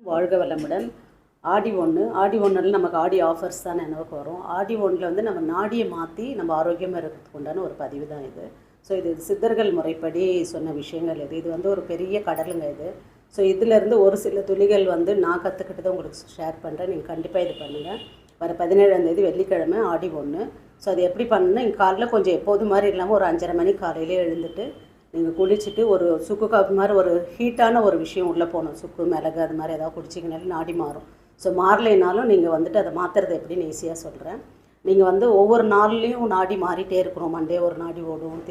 வாழ்க வளமுடன். ஆடி 1 ஆடி 1 நமக்கு ஆடி ஆஃபர்ஸ் தான் நினைவுக்கு வரும். ஆடி 1 வந்து நம்ம நாடியை மாற்றி நம்ம ஆரோக்கியமாக இருக்கிறதுக்கு உண்டான ஒரு பதிவு தான் இது. ஸோ இது சித்தர்கள் முறைப்படி சொன்ன விஷயங்கள் இது வந்து ஒரு பெரிய கடலுங்க இது. ஸோ இதிலேருந்து ஒரு சில துளிகள் வந்து நான் கற்றுக்கிட்டதை உங்களுக்கு ஷேர் பண்ணுறேன். நீங்கள் கண்டிப்பாக இது பண்ணுங்கள். வர 17ஆம் தேதி வெள்ளிக்கிழமை ஆடி 1. ஸோ அது எப்படி பண்ணணுன்னா, இங்கே காலையில் கொஞ்சம் எப்போது மாதிரி இல்லாமல் ஒரு 5:30 மணி காலையிலே எழுந்துட்டு நீங்கள் குளிச்சுட்டு ஒரு சுக்கு காப்பி மாதிரி ஒரு ஹீட்டான ஒரு விஷயம் உள்ளே போகணும். சுக்கு மிளகு அது மாதிரி ஏதாவது குடிச்சிங்கனாலும் நாடி மாறும். ஸோ மாறலைனாலும் நீங்கள் வந்துட்டு அதை மாற்றுறது எப்படின்னு ஈஸியாக சொல்கிறேன். நீங்கள் வந்து ஒவ்வொரு நாள்லேயும் நாடி மாறிட்டே இருக்கிறோம். மண்டே ஒரு நாடி ஓடும்,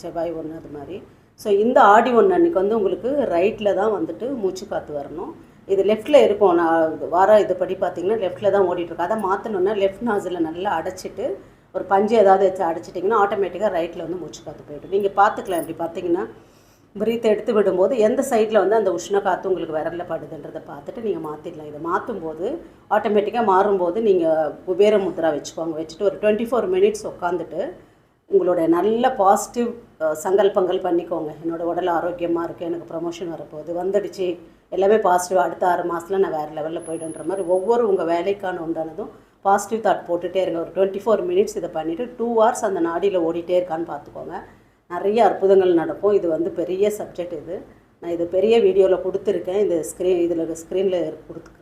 செவ்வாய் ஒன்று அது மாதிரி. ஸோ இந்த ஆடி 1 அன்றைக்கி வந்து உங்களுக்கு ரைட்டில் தான் வந்துட்டு மூச்சு காற்று வரணும். இது லெஃப்ட்டில் இருக்கும். நான் வார இதுபடி பார்த்திங்கன்னா லெஃப்ட்டில் தான் ஓடிட்டுருக்கு. அதை மாற்றணுன்னா லெஃப்ட் நாசில் நல்லா அடைச்சிட்டு ஒரு பஞ்சு ஏதாவது வச்சு அடைச்சிட்டிங்கன்னா ஆட்டோமேட்டிக்காக ரைட்டில் வந்து மூச்சு காற்று போய்டும். நீங்கள் பார்த்துக்கலாம். இப்படி பார்த்தீங்கன்னா பிரீத் எடுத்து விடும்போது எந்த சைடில் வந்து அந்த உஷ்ண காற்று உங்களுக்கு விரலில் படுதுன்றதை பார்த்துட்டு நீங்கள் மாற்றிடலாம். இதை மாற்றும்போது ஆட்டோமேட்டிக்காக மாறும்போது நீங்கள் குபேர முத்ரா வச்சுக்கோங்க. வச்சுட்டு ஒரு 24 மினிட்ஸ் உட்காந்துட்டு உங்களுடைய நல்ல பாசிட்டிவ் சங்கல்பங்கள் பண்ணிக்கோங்க. என்னோடய உடல் ஆரோக்கியமாக இருக்குது, எனக்கு ப்ரமோஷன் வரப்போகுது, வந்துடுச்சு, எல்லாமே பாசிட்டிவ், அடுத்த 6 மாதத்தில் நான் வேறு லெவலில் போய்டுன்ற மாதிரி ஒவ்வொரு உங்கள் வேலைக்கான உண்டானதும் பாசிட்டிவ் தாட் போட்டுகிட்டே இருங்க. ஒரு 24 மினிட்ஸ் இதை பண்ணிவிட்டு 2 hours அந்த நாடியில் ஓடிட்டே இருக்கான்னு பார்த்துக்கோங்க. நிறைய அற்புதங்கள் நடக்கும். இது வந்து பெரிய சப்ஜெக்ட். இது நான் இது பெரிய வீடியோவில் கொடுத்துருக்கேன். இந்த ஸ்க்ரீனில்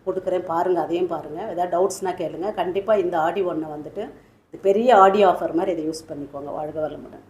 கொடுக்குறேன், பாருங்கள். அதையும் பாருங்கள். ஏதாவது டவுட்ஸ்னால் கேளுங்கள். கண்டிப்பாக இந்த ஆடி 1 வந்துட்டு இது பெரிய ஆடி ஆஃபர் மாதிரி இதை யூஸ் பண்ணிக்கோங்க. வாழ்க வளமுடன்.